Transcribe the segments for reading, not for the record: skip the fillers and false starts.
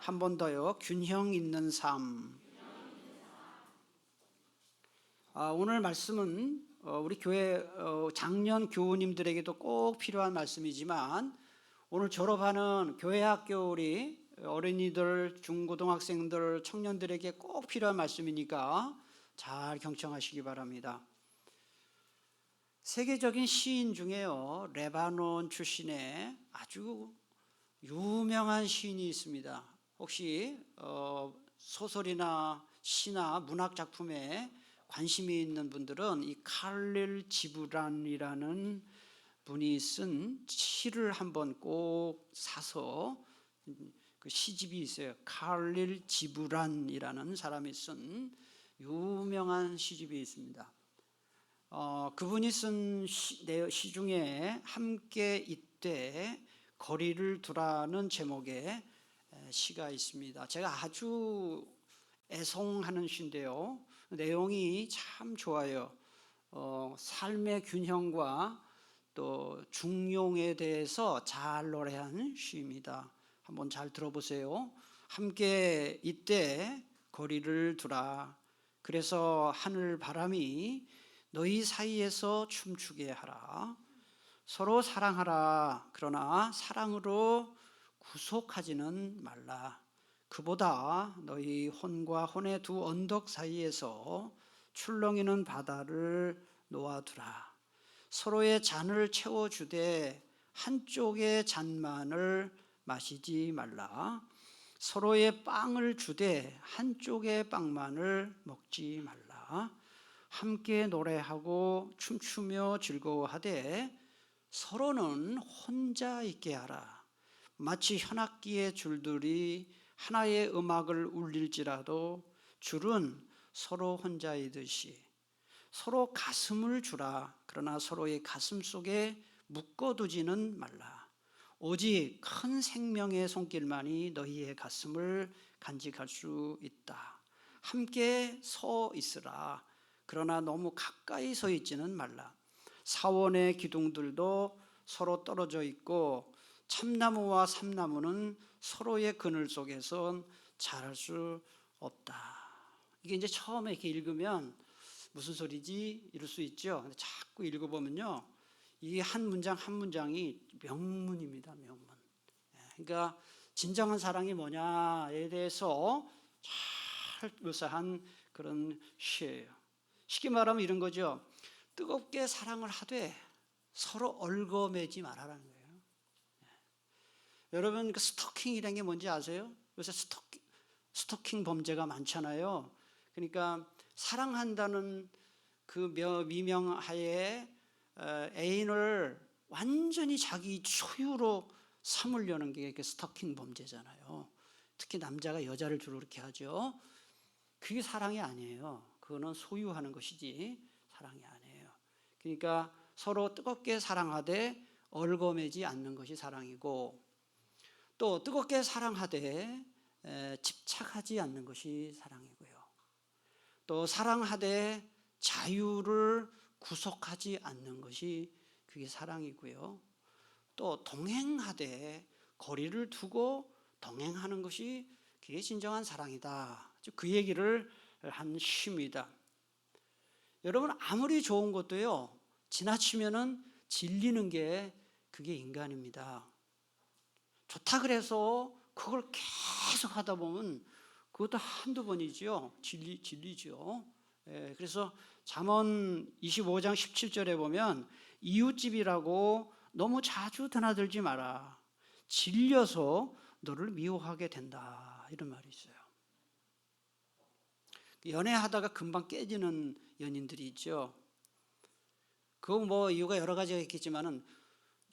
한 번 더요. 균형 있는 삶. 오늘 말씀은 우리 교회 장년 교우님들에게도 꼭 필요한 말씀이지만 오늘 졸업하는 교회 학교 우리 어린이들, 중고등학생들, 청년들에게 꼭 필요한 말씀이니까 잘 경청하시기 바랍니다. 세계적인 시인 중에요, 레바논 출신의 아주 유명한 시인이 있습니다. 혹시 소설이나 시나 문학 작품에 관심이 있는 분들은 이 칼릴 지브란이라는 분이 쓴 시를 한번 꼭 사서, 그 시집이 있어요. 칼릴 지브란이라는 사람이 쓴 유명한 시집이 있습니다. 그분이 쓴 시 중에 함께 있되 거리를 두라는 제목의 시가 있습니다. 제가 아주 애송하는 시인데요, 내용이 참 좋아요. 삶의 균형과 또 중용에 대해서 잘 노래한 시입니다. 한번 잘 들어보세요. 함께 있되 거리를 두라. 그래서 하늘 바람이 너희 사이에서 춤추게 하라. 서로 사랑하라. 그러나 사랑으로 구속하지는 말라. 그보다 너희 혼과 혼의 두 언덕 사이에서 출렁이는 바다를 놓아두라. 서로의 잔을 채워주되 한쪽의 잔만을 마시지 말라. 서로의 빵을 주되 한쪽의 빵만을 먹지 말라. 함께 노래하고 춤추며 즐거워하되 서로는 혼자 있게 하라. 마치 현악기의 줄들이 하나의 음악을 울릴지라도 줄은 서로 혼자이듯이 서로 가슴을 주라. 그러나 서로의 가슴 속에 묶어두지는 말라. 오직 큰 생명의 손길만이 너희의 가슴을 간직할 수 있다. 함께 서 있으라. 그러나 너무 가까이 서 있지는 말라. 사원의 기둥들도 서로 떨어져 있고 참나무와 삼나무는 서로의 그늘 속에선 자랄 수 없다. 이게 이제 처음에 이렇게 읽으면 무슨 소리지? 이럴 수 있죠. 근데 자꾸 읽어보면요, 이 한 문장 한 문장이 명문입니다. 명문. 그러니까 진정한 사랑이 뭐냐에 대해서 잘 묘사한 그런 시예요. 쉽게 말하면 이런 거죠. 뜨겁게 사랑을 하되 서로 얽어매지 말아라는 거예요. 여러분, 그 스토킹이라는 게 뭔지 아세요? 요새 스토킹 범죄가 많잖아요. 그러니까 사랑한다는 그 미명하에 애인을 완전히 자기 소유로 삼으려는 게 스토킹 범죄잖아요. 특히 남자가 여자를 주로 그렇게 하죠. 그게 사랑이 아니에요. 그거는 소유하는 것이지 사랑이 아니에요. 그러니까 서로 뜨겁게 사랑하되 얽어매지 않는 것이 사랑이고, 또 뜨겁게 사랑하되 집착하지 않는 것이 사랑이고요. 또 사랑하되 자유를 구속하지 않는 것이 그게 사랑이고요. 또 동행하되 거리를 두고 동행하는 것이 그게 진정한 사랑이다. 그 얘기를 한 시입니다. 여러분, 아무리 좋은 것도요, 지나치면은 질리는 게 그게 인간입니다. 좋다 그래서 그걸 계속 하다 보면 그것도 한두 번이죠. 질리죠. 그래서 잠언 25장 17절에 보면 이웃집이라고 너무 자주 드나들지 마라. 질려서 너를 미워하게 된다. 이런 말이 있어요. 연애하다가 금방 깨지는 연인들이 있죠. 그거 뭐 이유가 여러 가지가 있겠지만은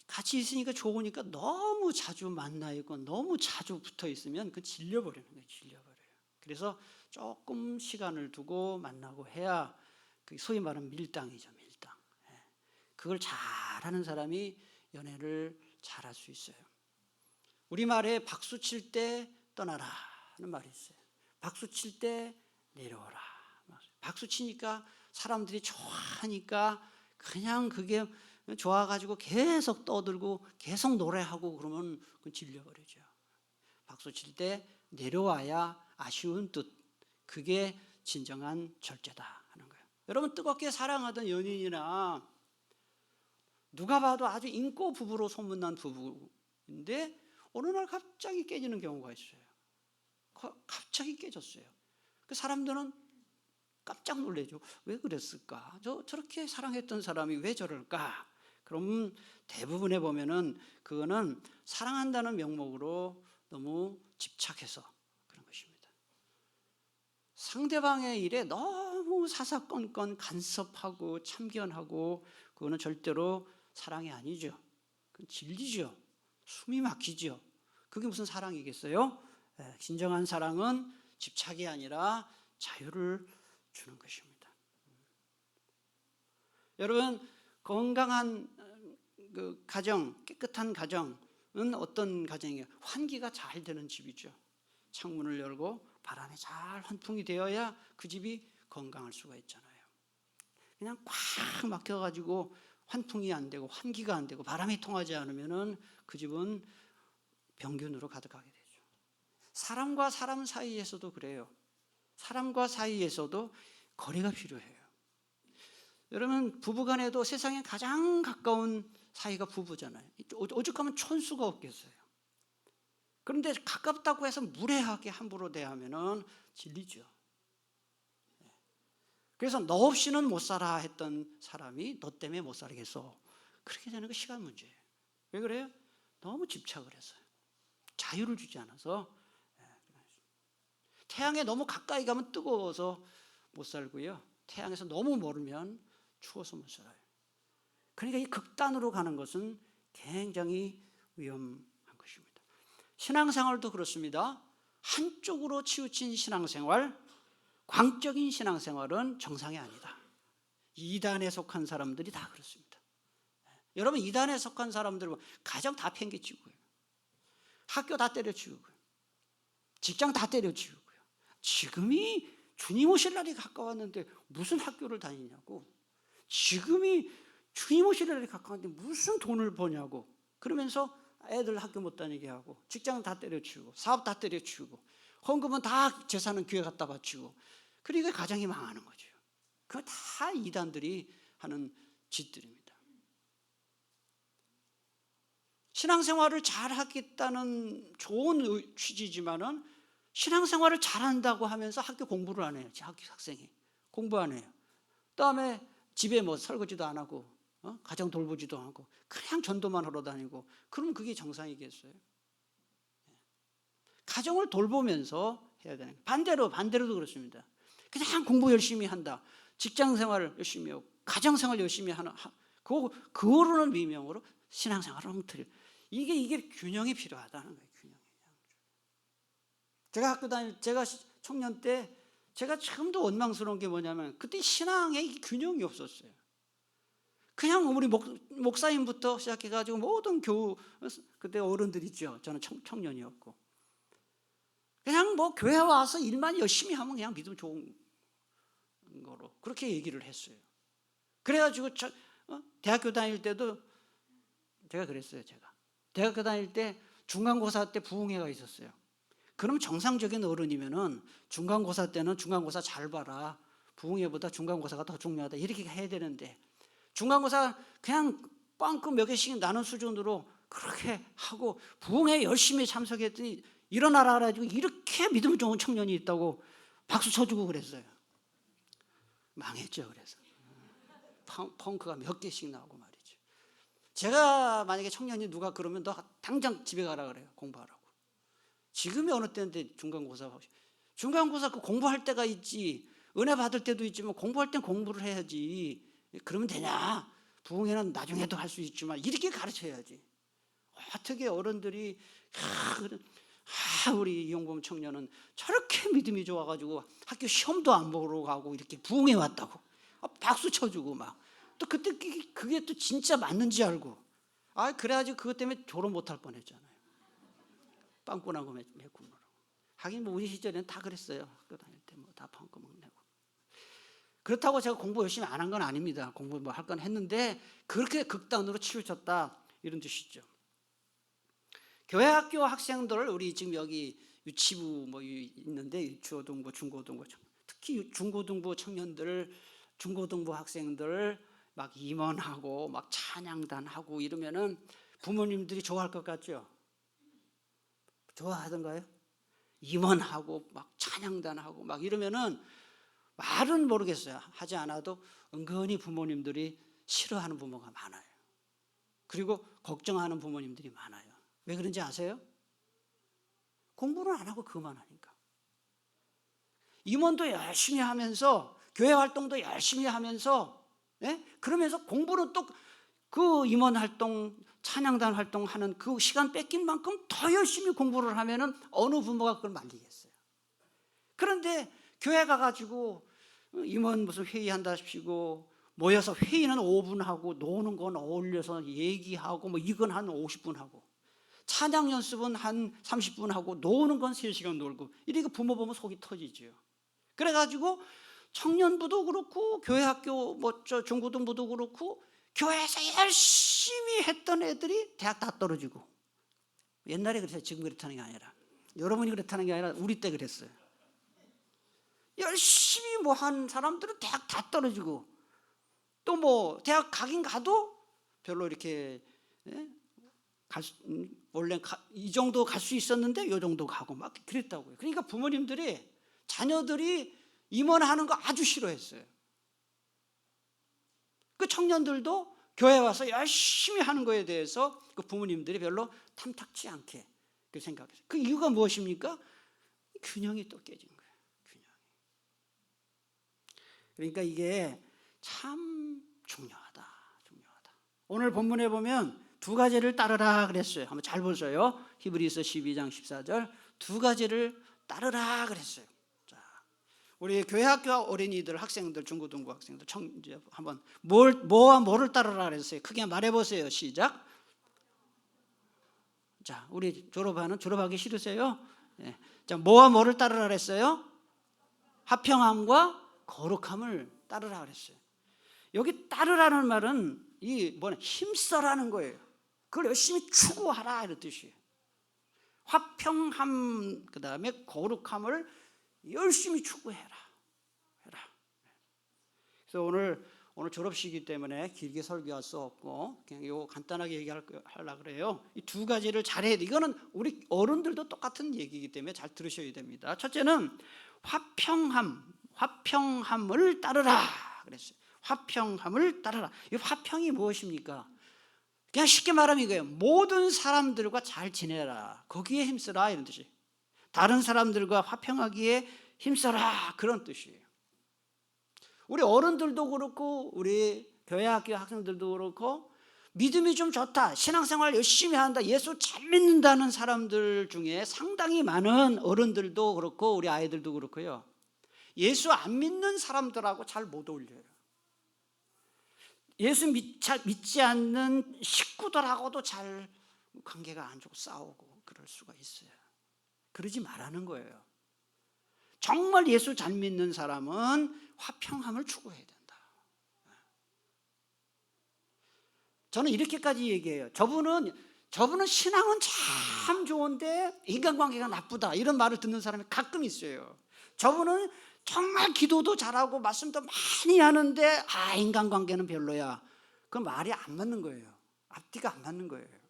같이 있으니까 좋으니까 너무 자주 만나 있고 너무 자주 붙어 있으면 그 질려버리는 거예요. 질려버려요. 그래서 조금 시간을 두고 만나고 해야 그 소위 말하는 밀당이죠. 밀당. 그걸 잘하는 사람이 연애를 잘할 수 있어요. 우리말에 박수 칠 때 떠나라 하는 말이 있어요. 박수 칠 때 내려오라. 박수 치니까 사람들이 좋아하니까 그냥 그게 좋아가지고 계속 떠들고 계속 노래하고 그러면 그건 질려버리죠. 박수 칠 때 내려와야 아쉬운 뜻. 그게 진정한 절제다 하는 거예요. 여러분, 뜨겁게 사랑하던 연인이나 누가 봐도 아주 인고 부부로 소문난 부부인데 어느 날 갑자기 깨지는 경우가 있어요. 갑자기 깨졌어요. 그 사람들은 깜짝 놀래죠. 왜 그랬을까? 저렇게 사랑했던 사람이 왜 저럴까? 그럼 대부분에 보면은 그거는 사랑한다는 명목으로 너무 집착해서 그런 것입니다. 상대방의 일에 너무 사사건건 간섭하고 참견하고 그거는 절대로 사랑이 아니죠. 그건 진리죠. 숨이 막히죠. 그게 무슨 사랑이겠어요? 진정한 사랑은 집착이 아니라 자유를 주는 것입니다. 여러분, 건강한 그 가정, 깨끗한 가정은 어떤 가정이에요? 환기가 잘 되는 집이죠. 창문을 열고 바람이 잘 환풍이 되어야 그 집이 건강할 수가 있잖아요. 그냥 꽉 막혀가지고 환풍이 안 되고 환기가 안 되고 바람이 통하지 않으면은 그 집은 병균으로 가득하게 되죠. 사람과 사람 사이에서도 그래요. 사람과 사이에서도 거리가 필요해요. 여러분, 부부간에도 세상에 가장 가까운 사이가 부부잖아요. 오죽하면 촌수가 없겠어요. 그런데 가깝다고 해서 무례하게 함부로 대하면은 질리죠. 그래서 너 없이는 못 살아 했던 사람이 너 때문에 못 살겠어. 그렇게 되는 거 시간 문제예요. 왜 그래요? 너무 집착을 했어요. 자유를 주지 않아서. 태양에 너무 가까이 가면 뜨거워서 못 살고요. 태양에서 너무 멀으면 추워서 못 살아요. 그러니까 이 극단으로 가는 것은 굉장히 위험한 것입니다. 신앙생활도 그렇습니다. 한쪽으로 치우친 신앙생활, 광적인 신앙생활은 정상이 아니다. 이단에 속한 사람들이 다 그렇습니다. 여러분, 이단에 속한 사람들은 가정 다 팽개치고요. 학교 다 때려치우고요. 직장 다 때려치우고요. 지금이 주님 오실 날이 가까웠는데 무슨 학교를 다니냐고. 지금이 주님 오실 날이 가까웠는데 무슨 돈을 버냐고. 그러면서 애들 학교 못 다니게 하고 직장 다 때려치우고 사업 다 때려치우고 헌금은 다 재산은 교회 갖다 바치고 그러니까 가정이 망하는 거죠. 그거 다 이단들이 하는 짓들입니다. 신앙생활을 잘 하겠다는 좋은 취지지만은 신앙생활을 잘한다고 하면서 학교 공부를 안 해요. 학생이 공부 안 해요. 그다음에 집에 뭐 설거지도 안 하고 가정 돌보지도 않고 그냥 전도만 하러 다니고 그러면 그게 정상이겠어요? 가정을 돌보면서 해야 되는 거예요. 반대로도 그렇습니다. 그냥 공부 열심히 한다. 직장생활을 열심히 하고 가정생활 열심히 하나 그거로는 미명으로 신앙생활을 엉터리. 이게 균형이 필요하다는 거예요. 제가 청년 때 제가 처음도 원망스러운 게 뭐냐면 그때 신앙에 균형이 없었어요. 그냥 우리 목사님부터 시작해가지고 모든 그때 어른들 있죠. 저는 청년이었고 그냥 뭐 교회 와서 일만 열심히 하면 그냥 믿으면 좋은 거로 그렇게 얘기를 했어요. 그래가지고 대학교 다닐 때도 제가 그랬어요. 대학교 다닐 때 중간고사 때 부흥회가 있었어요. 그럼 정상적인 어른이면은 중간고사 때는 중간고사 잘 봐라. 부흥회보다 중간고사가 더 중요하다. 이렇게 해야 되는데 중간고사 그냥 빵꾸 몇 개씩 나눈 수준으로 그렇게 하고 부흥회 열심히 참석했더니 일어나라 그래가지고 이렇게 믿음 좋은 청년이 있다고 박수 쳐주고 그랬어요. 망했죠. 그래서 펑크가 몇 개씩 나오고 말이죠. 제가 만약에 청년이 누가 그러면 너 당장 집에 가라 그래요. 공부하라고. 지금이 어느 때인데 중간고사 그 공부할 때가 있지. 은혜 받을 때도 있지만 공부할 땐 공부를 해야지. 그러면 되냐? 부흥회는 나중에도 할 수 있지만 이렇게 가르쳐야지. 어떻게 어른들이 우리 이용범 청년은 저렇게 믿음이 좋아가지고 학교 시험도 안 보러 가고 이렇게 부흥회 왔다고 박수 쳐주고 막 또 그때 그게 또 진짜 맞는지 알고 그래가지고 그것 때문에 졸업 못할 뻔했잖아요. 빵꾸나고 매꾸느라고. 하긴 뭐 우리 시절에는 다 그랬어요. 학교 다닐 때 뭐 다 빵꾸 막 내고. 그렇다고 제가 공부 열심히 안 한 건 아닙니다. 공부 뭐 할 건 했는데 그렇게 극단으로 치우쳤다 이런 뜻이죠. 교회 학교 학생들을 우리 지금 여기 유치부 뭐 있는데 유치고등부, 중고등부, 특히 중고등부 청년들, 중고등부 학생들 막 임원하고 막 찬양단하고 이러면은 부모님들이 좋아할 것 같죠? 좋아하던가요? 임원하고 막 찬양단하고 막 이러면은 말은 모르겠어요. 하지 않아도 은근히 부모님들이 싫어하는 부모가 많아요. 그리고 걱정하는 부모님들이 많아요. 왜 그런지 아세요? 공부는 안 하고 그만 하니까. 임원도 열심히 하면서 교회 활동도 열심히 하면서 그러면서 공부는 또 그 임원 활동, 찬양단 활동하는 그 시간 뺏긴 만큼 더 열심히 공부를 하면은 어느 부모가 그걸 말리겠어요. 그런데 교회 가가지고 임원 무슨 회의한다십시고 모여서 회의는 5분 하고 노는 건 어울려서 얘기하고 뭐 이건 한 50분 하고 찬양 연습은 한 30분 하고 노는 건 3시간 놀고 이러니까 부모 보면 속이 터지죠. 그래가지고 청년부도 그렇고 교회 학교 뭐 중고등부도 그렇고 교회에서 열심히 했던 애들이 대학 다 떨어지고 옛날에 그랬어요. 지금 그렇다는 게 아니라 여러분이 그렇다는 게 아니라 우리 때 그랬어요. 열심히 뭐 한 사람들은 대학 다 떨어지고 또 뭐 대학 가긴 가도 별로 이렇게 원래 이 정도 갈 수 있었는데 이 정도 가고 막 그랬다고요. 그러니까 부모님들이 자녀들이 임원하는 거 아주 싫어했어요. 그 청년들도 교회 와서 열심히 하는 거에 대해서 그 부모님들이 별로 탐탁치 않게 생각했어요. 그 이유가 무엇입니까? 균형이 또 깨진 거예요. 균형이. 그러니까 이게 참 중요하다. 오늘 본문에 보면 2가지를 따르라 그랬어요. 한번 잘 보세요. 히브리서 12장 14절 2가지를 따르라 그랬어요. 우리 교회 학교 어린이들, 학생들, 중고등부 학생들 이제 한번 뭐와 뭐를 따르라 그랬어요. 크게 말해 보세요. 시작. 자, 우리 졸업하기 싫으세요? 네. 자, 뭐와 뭐를 따르라 그랬어요? 화평함과 거룩함을 따르라 그랬어요. 여기 따르라는 말은 힘써라는 거예요. 그걸 열심히 추구하라 이런 뜻이에요. 화평함 그다음에 거룩함을 열심히 추구해라. 그래서 오늘 졸업식이기 때문에 길게 설교할 수 없고 그냥 이거 간단하게 얘기하려고 그래요. 이 2가지를 잘해야 돼. 이거는 우리 어른들도 똑같은 얘기이기 때문에 잘 들으셔야 됩니다. 첫째는 화평함을 따르라 그랬어요. 화평함을 따르라. 이 화평이 무엇입니까? 그냥 쉽게 말하면 이거예요. 모든 사람들과 잘 지내라. 거기에 힘써라 이런 뜻이에요. 다른 사람들과 화평하기에 힘써라 그런 뜻이에요. 우리 어른들도 그렇고 우리 교회 학교 학생들도 그렇고 믿음이 좀 좋다, 신앙생활 열심히 한다, 예수 잘 믿는다는 사람들 중에 상당히 많은 어른들도 그렇고 우리 아이들도 그렇고요, 예수 안 믿는 사람들하고 잘 못 어울려요. 예수 믿지 않는 식구들하고도 잘 관계가 안 좋고 싸우고 그럴 수가 있어요. 그러지 말라는 거예요. 정말 예수 잘 믿는 사람은 화평함을 추구해야 된다. 저는 이렇게까지 얘기해요. 저분은 신앙은 참 좋은데 인간관계가 나쁘다 이런 말을 듣는 사람이 가끔 있어요. 저분은 정말 기도도 잘하고 말씀도 많이 하는데 인간관계는 별로야. 그 말이 안 맞는 거예요. 앞뒤가 안 맞는 거예요.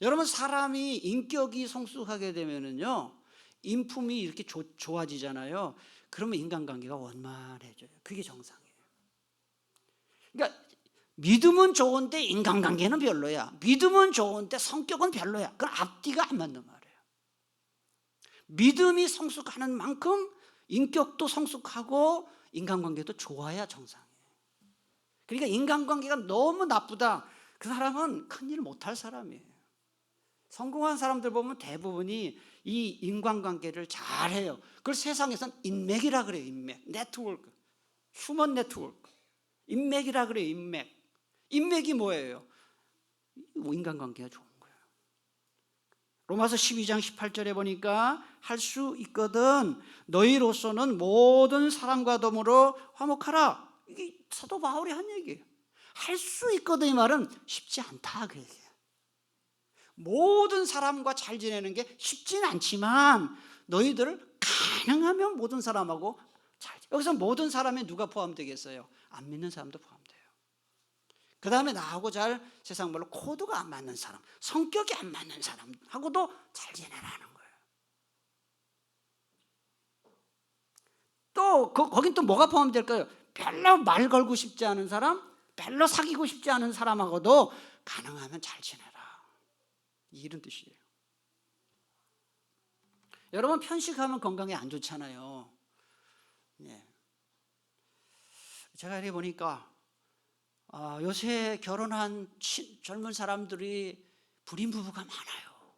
여러분, 사람이 인격이 성숙하게 되면은요, 인품이 이렇게 좋아지잖아요. 그러면 인간관계가 원만해져요. 그게 정상이에요. 그러니까 믿음은 좋은데 인간관계는 별로야. 믿음은 좋은데 성격은 별로야. 그건 앞뒤가 안 맞는 말이에요. 믿음이 성숙하는 만큼 인격도 성숙하고 인간관계도 좋아야 정상이에요. 그러니까 인간관계가 너무 나쁘다, 그 사람은 큰일 못할 사람이에요. 성공한 사람들 보면 대부분이 이 인간관계를 잘해요. 그걸 세상에서는 인맥이라 그래요. 인맥, 네트워크, 휴먼 네트워크, 인맥이라 그래요. 인맥이 뭐예요? 인간관계가 좋은 거예요. 로마서 12장 18절에 보니까 할 수 있거든 너희로서는 모든 사람과 더불어 화목하라. 이게 사도 바울이 한 얘기예요. 할 수 있거든 이 말은 쉽지 않다 그 얘기예요. 모든 사람과 잘 지내는 게 쉽진 않지만 너희들을 가능하면 모든 사람하고 여기서 모든 사람에 누가 포함되겠어요? 안 믿는 사람도 포함돼요. 그 다음에 나하고 잘 세상 말로 코드가 안 맞는 사람, 성격이 안 맞는 사람하고도 잘 지내라는 거예요. 또 거긴 또 뭐가 포함될까요? 별로 말 걸고 싶지 않은 사람, 별로 사귀고 싶지 않은 사람하고도 가능하면 잘 지내라, 이런 뜻이에요. 여러분, 편식하면 건강에 안 좋잖아요. 예. 제가 이렇게 보니까 요새 결혼한 젊은 사람들이 불임 부부가 많아요.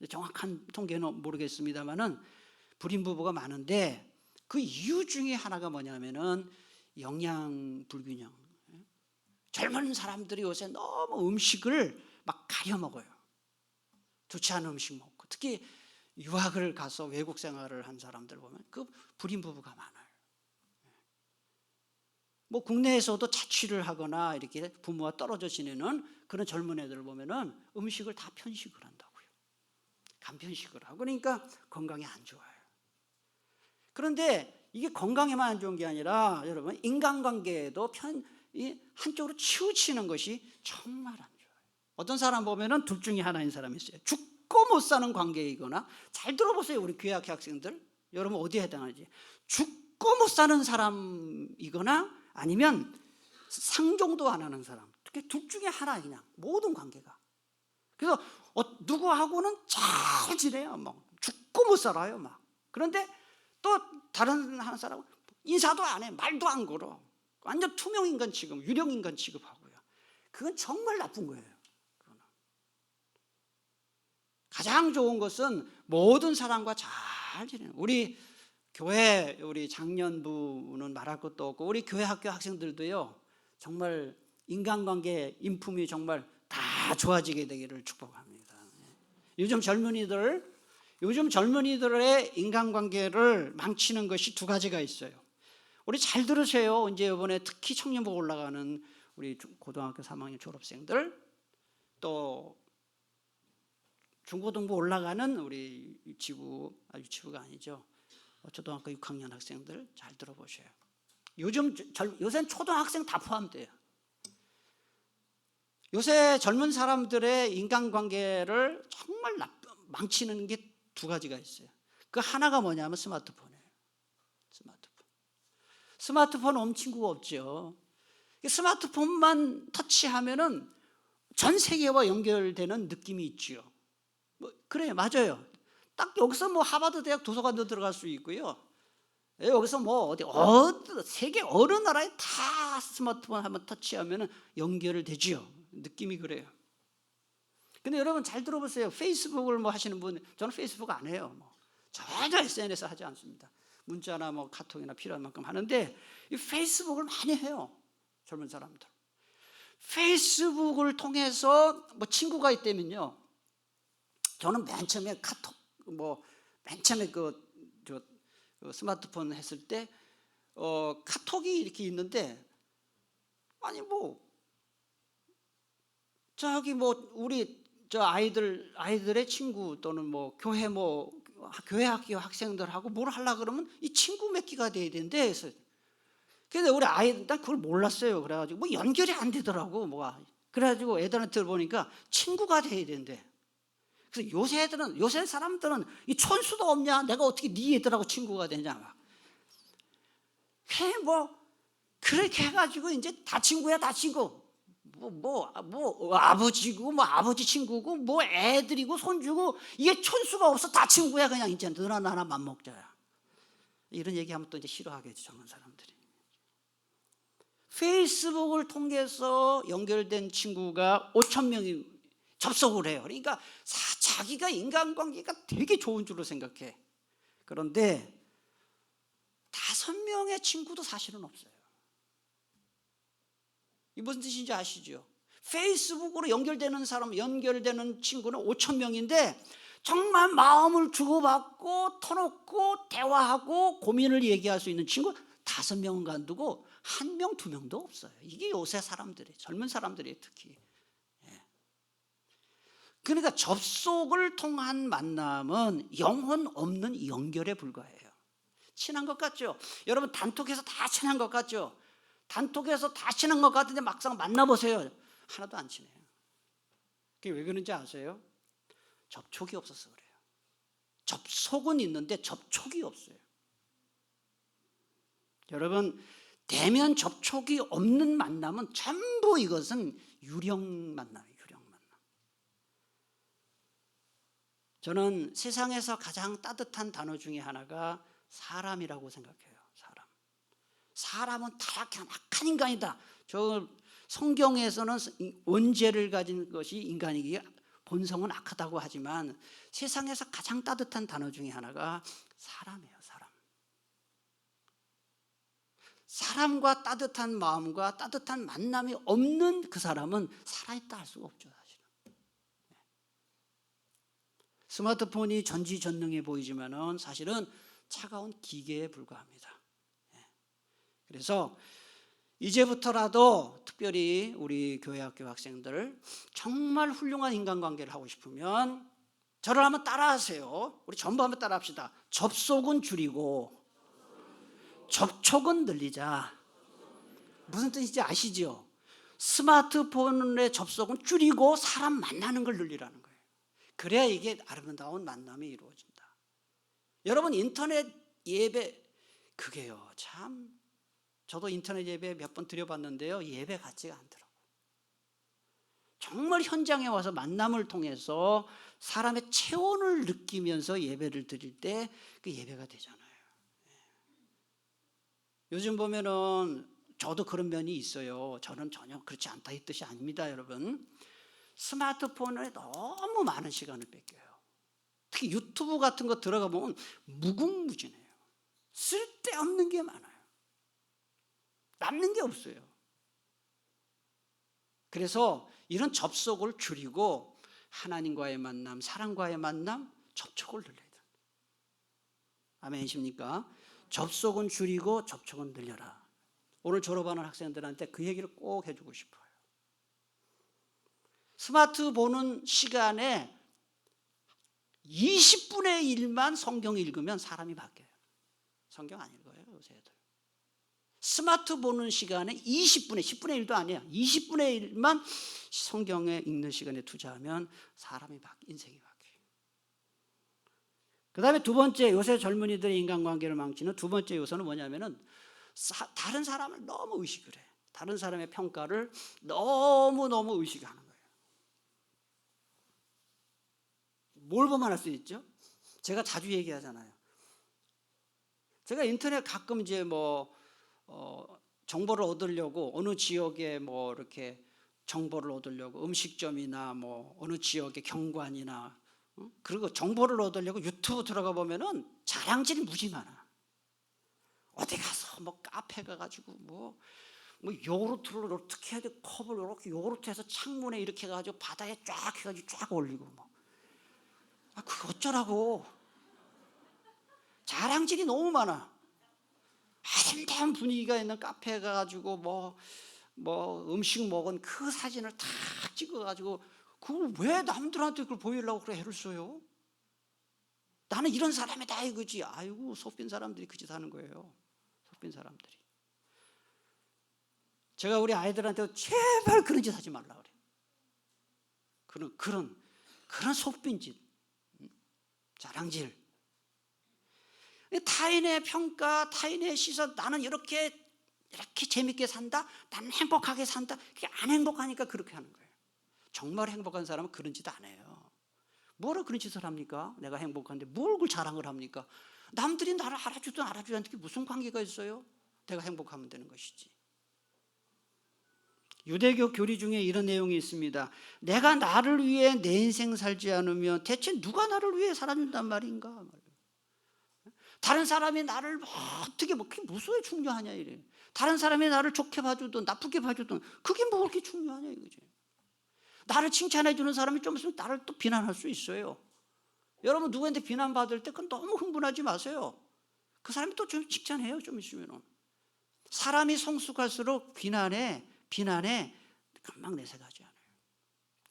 정확한 통계는 모르겠습니다만은 불임 부부가 많은데 그 이유 중에 하나가 뭐냐면은 영양 불균형. 젊은 사람들이 요새 너무 음식을 막 가려 먹어요. 좋지 않은 음식 먹고, 특히 유학을 가서 외국 생활을 한 사람들 보면 그 불임 부부가 많아요. 뭐 국내에서도 자취를 하거나 이렇게 부모와 떨어져 지내는 그런 젊은 애들을 보면은 음식을 다 편식을 한다고요. 간편식을 하고, 그러니까 건강에 안 좋아요. 그런데 이게 건강에만 안 좋은 게 아니라 여러분, 인간관계에도 한쪽으로 치우치는 것이 정말 안 좋아요. 어떤 사람 보면은 둘 중에 하나인 사람이 있어요. 죽고 못 사는 관계이거나, 잘 들어보세요 우리 교회 학생들, 여러분 어디에 해당하지? 죽고 못 사는 사람이거나 아니면 상종도 안 하는 사람, 둘 중에 하나, 그냥 모든 관계가. 그래서 누구하고는 잘 지내요. 뭐 죽고 못 살아요 막. 그런데 또 다른 한 사람은 인사도 안 해, 말도 안 걸어. 완전 투명인간 취급, 유령인간 취급하고요. 그건 정말 나쁜 거예요. 가장 좋은 것은 모든 사람과 잘 지내는, 우리 교회, 우리 장년부는 말할 것도 없고 우리 교회 학교 학생들도요, 정말 인간관계 인품이 정말 다 좋아지게 되기를 축복합니다. 요즘 젊은이들의 인간관계를 망치는 것이 두 가지가 있어요. 우리 잘 들으세요. 이제 이번에 특히 청년부 올라가는 우리 고등학교 3학년 졸업생들, 또 중고등부 올라가는 우리 유치부가 아니죠, 초등학교 6학년 학생들 잘 들어보셔요. 요새는 초등학생 다 포함돼요. 요새 젊은 사람들의 인간관계를 정말 망치는 게 두 가지가 있어요. 그 하나가 뭐냐면 스마트폰이에요. 스마트폰 없는 친구가 없죠. 스마트폰만 터치하면은 전 세계와 연결되는 느낌이 있죠. 그래요, 맞아요. 딱 여기서 뭐 하버드 대학 도서관도 들어갈 수 있고요. 여기서 뭐 세계 어느 나라에 다 스마트폰 한번 터치하면 연결되지요. 느낌이 그래요. 근데 여러분 잘 들어보세요. 페이스북을 뭐 하시는 분, 저는 페이스북 안 해요. 전혀 SNS 하지 않습니다. 문자나 뭐 카톡이나 필요한 만큼 하는데 이 페이스북을 많이 해요, 젊은 사람들. 페이스북을 통해서 뭐 친구가 있다면요, 저는 맨 처음에 카톡, 맨 처음에 그 스마트폰 했을 때 카톡이 이렇게 있는데, 아니 저기 우리 저 아이들의 친구 또는 교회 학교 학생들하고 뭘 하려고 그러면 이 친구 맺기가 돼야 되는데, 그래서 근데 우리 아이들 난 그걸 몰랐어요. 그래가지고 연결이 안 되더라고. 그래가지고 애들한테 보니까 친구가 돼야 된대. 그래서 요새 사람들은 이 촌수도 없냐, 내가 어떻게 네 애들하고 친구가 되냐 막. 그렇게 해가지고 이제 다 친구야, 다 친구. 아버지고 아버지 친구고 애들이고 손주고, 이게 촌수가 없어. 다 친구야 그냥. 이제 너나 나나 맘먹자야. 이런 얘기하면 또 이제 싫어하겠죠, 젊은 사람들이. 페이스북을 통해서 연결된 친구가 5,000명이 접속을 해요. 그러니까 자기가 인간관계가 되게 좋은 줄로 생각해. 그런데 5명의 친구도 사실은 없어요. 이 무슨 뜻인지 아시죠? 페이스북으로 연결되는 친구는 5,000명인데 정말 마음을 주고받고 터놓고 대화하고 고민을 얘기할 수 있는 친구 5명은 간두고 1명, 2명도 없어요. 이게 요새 젊은 사람들이 특히. 그러니까 접속을 통한 만남은 영혼 없는 연결에 불과해요. 친한 것 같죠? 여러분 단톡에서 다 친한 것 같죠? 단톡에서 다 친한 것 같은데 막상 만나보세요. 하나도 안 친해요. 그게 왜 그런지 아세요? 접촉이 없어서 그래요. 접속은 있는데 접촉이 없어요. 여러분 대면 접촉이 없는 만남은 전부 이것은 유령 만남이에요. 유령 만남. 저는 세상에서 가장 따뜻한 단어 중에 하나가 사람이라고 생각해요. 사람은 타락한 악한 인간이다. 저 성경에서는 원죄를 가진 것이 인간이기에 본성은 악하다고 하지만 세상에서 가장 따뜻한 단어 중에 하나가 사람이에요. 사람과 따뜻한 마음과 따뜻한 만남이 없는 그 사람은 살아있다 할 수가 없죠. 사실은. 스마트폰이 전지전능해 보이지만은 사실은 차가운 기계에 불과합니다. 그래서 이제부터라도 특별히 우리 교회학교 학생들 정말 훌륭한 인간관계를 하고 싶으면 저를 한번 따라하세요. 우리 전부 한번 따라합시다. 접속은 줄이고 접촉은 늘리자. 무슨 뜻인지 아시죠? 스마트폰의 접속은 줄이고 사람 만나는 걸 늘리라는 거예요. 그래야 이게 아름다운 만남이 이루어진다. 여러분 인터넷 예배 그게요 참 저도 인터넷 예배 몇 번 드려봤는데요. 예배 같지가 않더라고요. 정말 현장에 와서 만남을 통해서 사람의 체온을 느끼면서 예배를 드릴 때 그 예배가 되잖아요. 요즘 보면은 저도 그런 면이 있어요. 저는 전혀 그렇지 않다 이 뜻이 아닙니다, 여러분. 스마트폰에 너무 많은 시간을 뺏겨요. 특히 유튜브 같은 거 들어가 보면 무궁무진해요. 쓸데없는 게 많아요. 남는 게 없어요. 그래서 이런 접속을 줄이고 하나님과의 만남, 사랑과의 만남, 접촉을 늘려야 돼요. 아멘이십니까? 접속은 줄이고 접촉은 늘려라. 오늘 졸업하는 학생들한테 그 얘기를 꼭 해주고 싶어요. 스마트 보는 시간에 20분의 1만 성경 읽으면 사람이 바뀌어요. 성경 안 읽어요, 요새 애들. 스마트 보는 시간에 20분의 10분의 1도 아니에요. 20분의 1만 성경에 읽는 시간에 투자하면 사람이 인생이 바뀌어요. 그 다음에 두 번째, 요새 젊은이들의 인간관계를 망치는 두 번째 요소는 뭐냐면은 다른 사람을 너무 의식을 해. 다른 사람의 평가를 너무너무 의식하는 거예요. 뭘 보면 할 수 있죠? 제가 자주 얘기하잖아요. 제가 인터넷 가끔 이제 정보를 얻으려고 어느 지역에 이렇게 정보를 얻으려고 음식점이나 어느 지역의 경관이나 그리고 정보를 얻으려고 유튜브 들어가 보면은 자랑질이 무지 많아. 어디 가서 카페 가가지고 요구르트를 어떻게 해야 돼? 컵을 이렇게 요구르트해서 창문에 이렇게 해가지고 바다에 쫙 해가지고 쫙 올리고 그거 어쩌라고. 자랑질이 너무 많아. 아름다운 분위기가 있는 카페에 가가지고 음식 먹은 그 사진을 다 찍어가지고 그걸 왜 남들한테 그걸 보이려고 그래 애를 써요? 나는 이런 사람이다 이거지. 아이고 속빈 사람들이 그 짓 하는 거예요. 속빈 사람들이. 제가 우리 아이들한테 제발 그런 짓 하지 말라 그래요. 그런 속빈 짓, 자랑질. 타인의 평가, 타인의 시선, 나는 이렇게 재밌게 산다, 나는 행복하게 산다. 그게 안 행복하니까 그렇게 하는 거예요. 정말 행복한 사람은 그런 짓 안 해요. 뭐라 그런 짓을 합니까? 내가 행복한데 뭘 그걸 자랑을 합니까? 남들이 나를 알아주든 알아주지 않든 무슨 관계가 있어요? 내가 행복하면 되는 것이지. 유대교 교리 중에 이런 내용이 있습니다. 내가 나를 위해 내 인생 살지 않으면 대체 누가 나를 위해 살아준단 말인가? 다른 사람이 나를 어떻게 그게 무슨 중요하냐 이래. 다른 사람이 나를 좋게 봐주든 나쁘게 봐주든 그게 뭐 그렇게 중요하냐 이거지. 나를 칭찬해 주는 사람이 좀 있으면 나를 또 비난할 수 있어요. 여러분 누구한테 비난받을 때 그건 너무 흥분하지 마세요. 그 사람이 또 좀 칭찬해요. 좀 있으면은. 사람이 성숙할수록 비난에 금방 내색하지 않아요.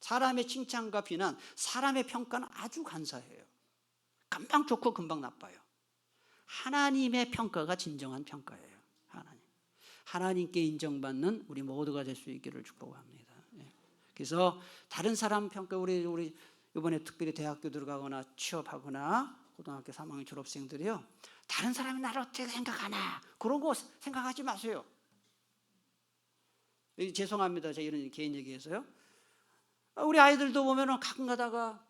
사람의 칭찬과 비난, 사람의 평가는 아주 간사해요. 금방 좋고 금방 나빠요. 하나님의 평가가 진정한 평가예요. 하나님께 인정받는 우리 모두가 될 수 있기를 축복합니다. 그래서 다른 사람 평가, 우리 이번에 특별히 대학교 들어가거나 취업하거나 고등학교 3학년 졸업생들이요, 다른 사람이 나를 어떻게 생각하나 그런 거 생각하지 마세요. 죄송합니다, 제가 이런 개인 얘기해서요. 우리 아이들도 보면은 가끔 가다가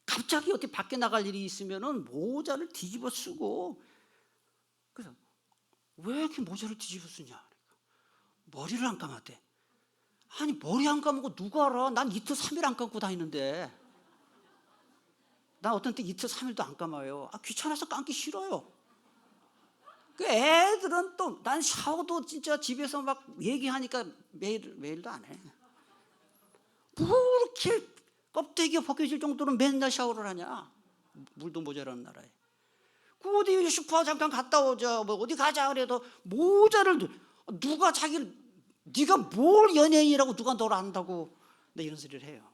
갑자기 어떻게 밖에 나갈 일이 있으면은 모자를 뒤집어 쓰고, 그래서 왜 이렇게 모자를 뒤집어 쓰냐? 머리를 안 감았대. 아니, 머리 안 감고 누가 알아? 난 이틀 3일 안 감고 다니는데. 난 어떤 때 이틀 3일도 안 감아요. 귀찮아서 감기 싫어요. 그 애들은 또, 난 샤워도 진짜 집에서 막 얘기하니까 매일도 안 해. 뭐 이렇게 껍데기가 벗겨질 정도로 맨날 샤워를 하냐? 물도 모자라는 나라에. 그 어디 슈퍼 잠깐 갔다 오자, 뭐 어디 가자 그래도 모자를, 누가 자기를, 네가 뭘 연예인이라고 누가 너를 안다고, 내 이런 소리를 해요.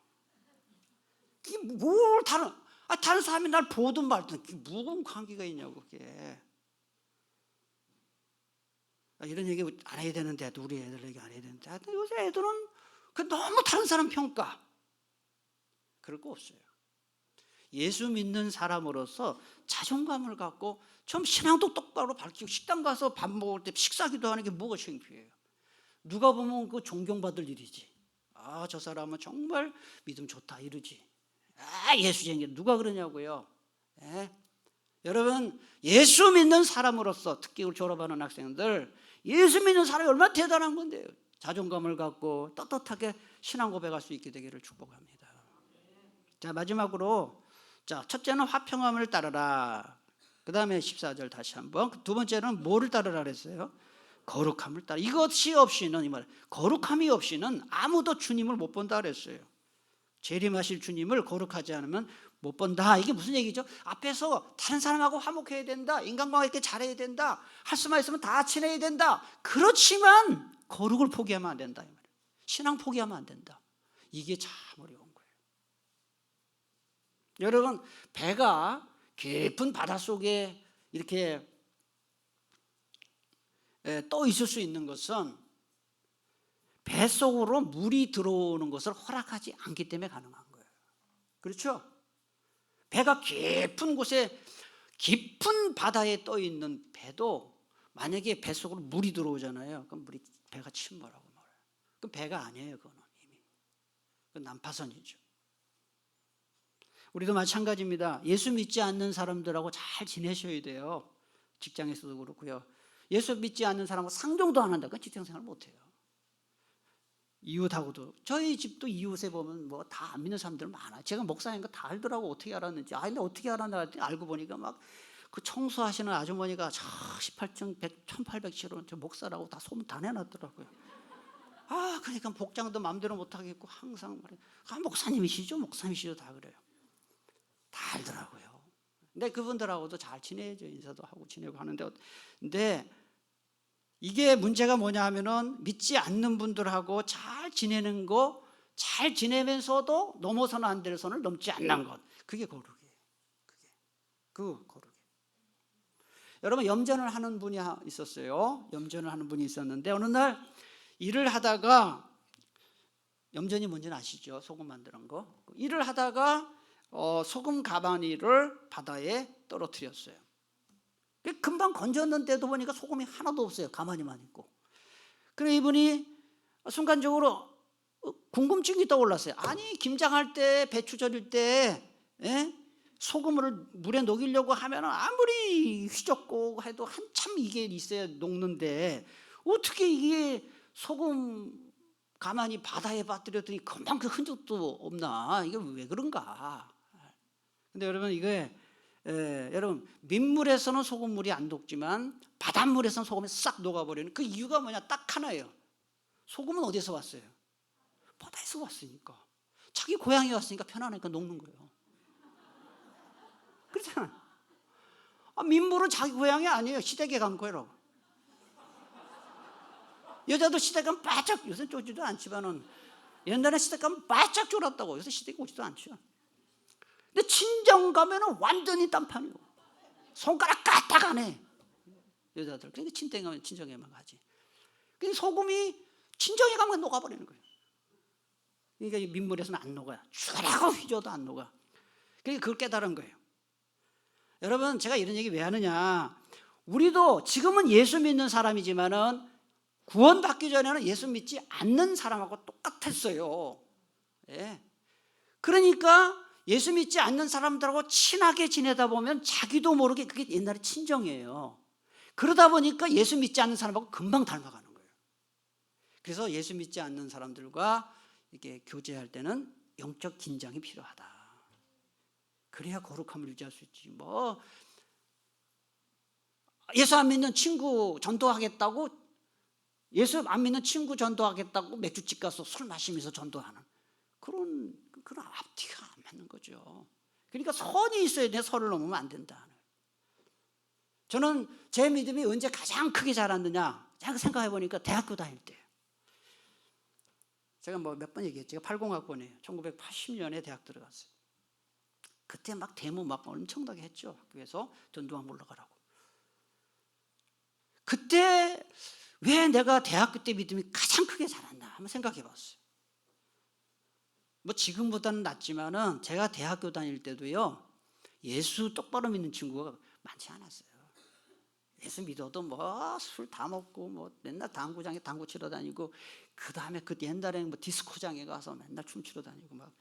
그게 뭘 다른 사람이 날 보든 말든 그게 무슨 관계가 있냐고, 그게. 이런 얘기 안 해야 되는데, 우리 애들 얘기 안 해야 되는데, 요새 애들은 너무 다른 사람 평가, 그럴 거 없어요. 예수 믿는 사람으로서 자존감을 갖고 좀 신앙도 똑바로 밝히고, 식당 가서 밥 먹을 때 식사기도 하는 게 뭐가 창피해요? 누가 보면 그 존경받을 일이지. 저 사람은 정말 믿음 좋다 이러지. 예수쟁이 누가 그러냐고요. 여러분, 예수 믿는 사람으로서, 특히 우리 졸업하는 학생들, 예수 믿는 사람이 얼마나 대단한 건데요. 자존감을 갖고 떳떳하게 신앙 고백할 수 있게 되기를 축복합니다. 자, 마지막으로, 자, 첫째는 화평함을 따르라. 그 다음에 14절 다시 한번. 두 번째는 뭐를 따르라 그랬어요? 거룩함을 따르라. 이것이 없이는, 이 말, 거룩함이 없이는 아무도 주님을 못 본다 그랬어요. 재림하실 주님을 거룩하지 않으면 못 본다. 이게 무슨 얘기죠? 앞에서 다른 사람하고 화목해야 된다, 인간관계 이렇게 잘해야 된다, 할 수만 있으면 다 친해야 된다. 그렇지만 거룩을 포기하면 안 된다, 이 말이에요. 신앙 포기하면 안 된다. 이게 참 어려운 거예요. 여러분, 배가 깊은 바닷속에 이렇게 떠 있을 수 있는 것은 뱃속으로 물이 들어오는 것을 허락하지 않기 때문에 가능한 거예요. 그렇죠? 배가 깊은 곳에, 깊은 바다에 떠 있는 배도 만약에 뱃속으로 물이 들어오잖아요. 그럼 배가 침몰하고 말아요. 그럼 배가 아니에요. 그거는 이미. 그건 난파선이죠. 우리도 마찬가지입니다. 예수 믿지 않는 사람들하고 잘 지내셔야 돼요. 직장에서도 그렇고요. 예수 믿지 않는 사람하고 상종도 안 한다. 그건 직장생활 못해요. 이웃하고도, 저희 집도 이웃에 보면 뭐 다 안 믿는 사람들 많아요. 제가 목사인 거 다 알더라고. 어떻게 알았는지. 근데 어떻게 알았나 알고 보니까 막 그 청소하시는 아주머니가 18층 1807원 저 목사라고 다 소문 다 내놨더라고요. 그러니까 복장도 마음대로 못 하겠고 항상 말해. 목사님이시죠? 목사님이시죠? 다 그래요. 다 알더라고요. 근데 그분들하고도 잘 지내죠. 인사도 하고 지내고 하는데, 근데 이게 문제가 뭐냐 하면은 믿지 않는 분들하고 잘 지내는 거, 잘 지내면서도 넘어서는 안 될 선을 넘지 않는 것, 그게 거룩이에요. 그 거룩이에요. 여러분, 염전을 하는 분이 있었어요. 염전을 하는 분이 있었는데 어느 날 일을 하다가, 염전이 뭔지는 아시죠? 소금 만드는 거. 일을 하다가 소금 가마니를 바다에 떨어뜨렸어요. 금방 건졌는데도 보니까 소금이 하나도 없어요. 가만히만 있고. 그래 이분이 순간적으로 궁금증이 떠올랐어요. 아니, 김장할 때, 배추 절일 때 소금을 물에 녹이려고 하면 아무리 휘젓고 해도 한참 이게 있어야 녹는데 어떻게 이게 소금 가만히 바다에 빠뜨렸더니 금방 그 흔적도 없나? 이게 왜 그런가? 근데 여러분, 이게 여러분, 민물에서는 소금물이 안 녹지만 바닷물에서는 소금이 싹 녹아버리는 그 이유가 뭐냐? 딱 하나예요. 소금은 어디서 왔어요? 바다에서 왔으니까. 자기 고향에 왔으니까 편안하니까 녹는 거예요. 그렇잖아요. 민물은 자기 고향이 아니에요. 시댁에 간 거예요. 여자도 시댁 가면 바짝, 요새 쪼지도 않지만은 옛날에 시댁 가면 바짝 졸았다고. 요새 시댁 오지도 않죠. 근데 친정 가면은 완전히 딴판이고 손가락 까딱 안 해. 여자들. 그러니까 친정 가면 친정에만 가지. 그러니까 소금이 친정에 가면 녹아버리는 거예요. 그러니까 민물에서는 안 녹아요. 죽으라고 휘줘도 안 녹아. 그러니까 그걸 깨달은 거예요. 여러분, 제가 이런 얘기 왜 하느냐, 우리도 지금은 예수 믿는 사람이지만은 구원받기 전에는 예수 믿지 않는 사람하고 똑같았어요. 예. 그러니까 예수 믿지 않는 사람들하고 친하게 지내다 보면 자기도 모르게 그게 옛날에 친정이에요. 그러다 보니까 예수 믿지 않는 사람하고 금방 닮아가는 거예요. 그래서 예수 믿지 않는 사람들과 이렇게 교제할 때는 영적 긴장이 필요하다. 그래야 거룩함을 유지할 수 있지. 뭐 예수 안 믿는 친구 전도하겠다고, 예수 안 믿는 친구 전도하겠다고 맥주집 가서 술 마시면서 전도하는 그런 앞뒤가 안 맞는 거죠. 그러니까 선이 있어야 돼. 선을 넘으면 안 된다. 저는 제 믿음이 언제 가장 크게 자랐느냐, 제가 생각해 보니까 대학교 다닐 때. 제가 뭐 몇 번 얘기했죠. 제가 80학번이에요. 1980년에 대학 들어갔어요. 그때 막 데모 막 엄청나게 했죠. 학교에서 전도학 물러가라고. 그때 왜 내가 대학교 때 믿음이 가장 크게 자랐나 한번 생각해 봤어요. 뭐 지금보다는 낫지만은 제가 대학교 다닐 때도요, 예수 똑바로 믿는 친구가 많지 않았어요. 예수 믿어도 뭐 술 다 먹고 뭐 맨날 당구장에 당구 치러 다니고, 그 다음에 그 옛날에는 뭐 디스코장에 가서 맨날 춤추러 다니고, 막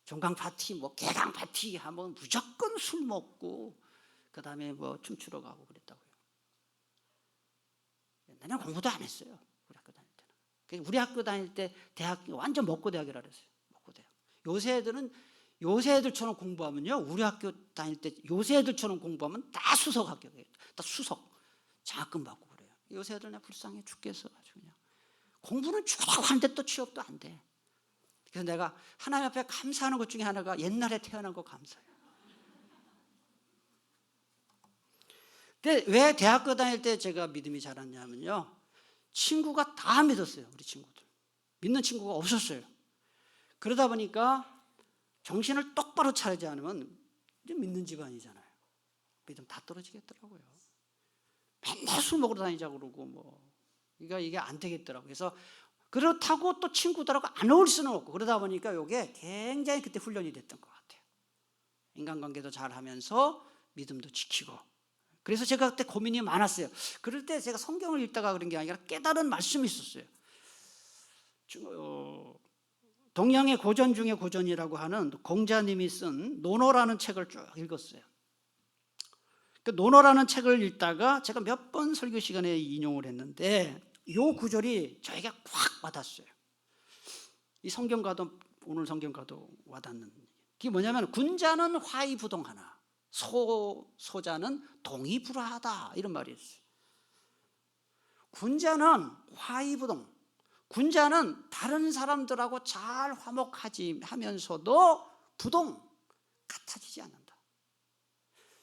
종강 파티 뭐 개강 파티 하면 무조건 술 먹고 그 다음에 뭐 춤추러 가고 그랬다고요. 옛날에는 공부도 안 했어요. 우리 학교 다닐 때는. 우리 학교 다닐 때 대학 완전 먹고 대학이라 그랬어요. 먹고 대학. 요새 애들처럼 공부하면요, 우리 학교 다닐 때 요새 애들처럼 공부하면 다 수석 합격이에요. 다 수석 장학금 받고 그래요. 요새 애들 그냥 불쌍해 죽겠어. 아주 그냥 공부는 죽으라고 하는데 또 취업도 안 돼. 그래서 내가 하나님 앞에 감사하는 것 중에 하나가 옛날에 태어난 거 감사해요. 근데 왜 대학교 다닐 때 제가 믿음이 자랐냐면요, 친구가 다 믿었어요. 우리 친구들 믿는 친구가 없었어요. 그러다 보니까 정신을 똑바로 차리지 않으면 이제 믿는 집안이잖아요. 믿음 다 떨어지겠더라고요. 맨날 술 먹으러 다니자고 그러고 뭐 이게 안 되겠더라고요. 그래서 그렇다고 또 친구들하고 안 어울릴 수는 없고, 그러다 보니까 이게 굉장히 그때 훈련이 됐던 것 같아요. 인간관계도 잘하면서 믿음도 지키고. 그래서 제가 그때 고민이 많았어요. 그럴 때 제가 성경을 읽다가 그런 게 아니라 깨달은 말씀이 있었어요. 동양의 고전 중에 고전이라고 하는 공자님이 쓴 논어라는 책을 쭉 읽었어요. 그 논어라는 책을 읽다가 제가 몇 번 설교 시간에 인용을 했는데 이 구절이 저에게 꽉 와닿았어요. 이 성경과도, 오늘 성경과도 와닿는. 그게 뭐냐면 군자는 화의부동하나 소자는 동의불화하다, 이런 말이 있어요. 군자는 화의부동, 군자는 다른 사람들하고 잘 화목하지 하면서도 부동, 같아지지 않는다.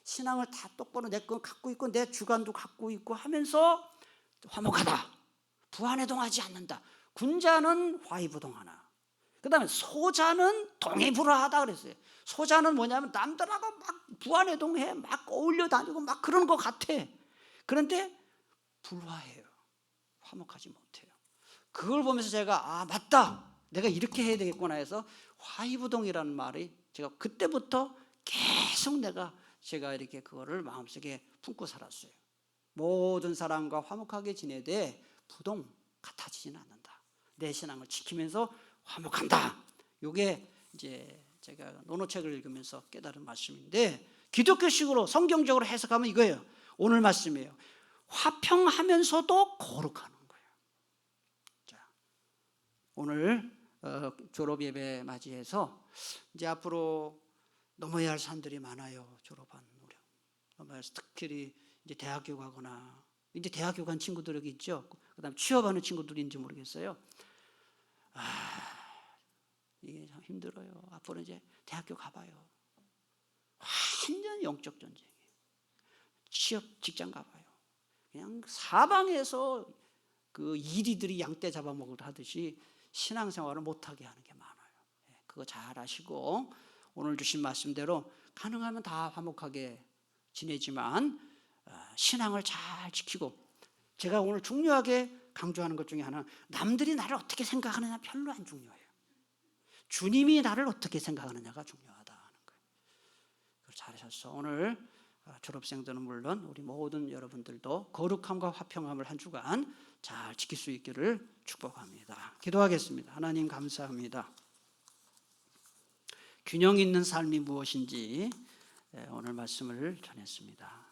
신앙을 다 똑바로 내 건 갖고 있고 내 주관도 갖고 있고 하면서 화목하다, 부안해동하지 않는다. 군자는 화의부동하나. 그 다음에 소자는 동의불화하다 그랬어요. 소자는 뭐냐면 남들하고 막 부안해동해, 막 어울려 다니고 막 그런 것 같아. 그런데 불화해요. 화목하지 못해요. 그걸 보면서 제가 맞다, 내가 이렇게 해야 되겠구나 해서 화의부동이라는 말이 제가 그때부터 계속 제가 이렇게 그거를 마음속에 품고 살았어요. 모든 사람과 화목하게 지내되 부동, 같아지지는 않는다. 내 신앙을 지키면서 화목한다. 이게 이제 제가 논어책을 읽으면서 깨달은 말씀인데, 기독교식으로 성경적으로 해석하면 이거예요. 오늘 말씀이에요. 화평하면서도 거룩하는 거예요. 자, 오늘 졸업 예배 맞이해서 이제 앞으로 넘어야 할 산들이 많아요. 졸업한 우리 넘어야 할, 특히 이제 대학교 가거나 이제 대학교 간 친구들 여기 있죠. 그다음 취업하는 친구들인지 모르겠어요. 이게 참 힘들어요. 앞으로 이제 대학교 가봐요. 완전 영적 전쟁이에요. 취업 직장 가봐요. 그냥 사방에서 그 이리들이 양떼 잡아먹으려 하듯이 신앙생활을 못하게 하는 게 많아요. 그거 잘 아시고 오늘 주신 말씀대로 가능하면 다 화목하게 지내지만 신앙을 잘 지키고, 제가 오늘 중요하게 강조하는 것 중에 하나는 남들이 나를 어떻게 생각하느냐 별로 안 중요해요. 주님이 나를 어떻게 생각하느냐가 중요하다는 거예요. 그걸 잘하셔서 오늘 졸업생들은 물론 우리 모든 여러분들도 거룩함과 화평함을 한 주간 잘 지킬 수 있기를 축복합니다. 기도하겠습니다. 하나님 감사합니다. 균형 있는 삶이 무엇인지 오늘 말씀을 전했습니다.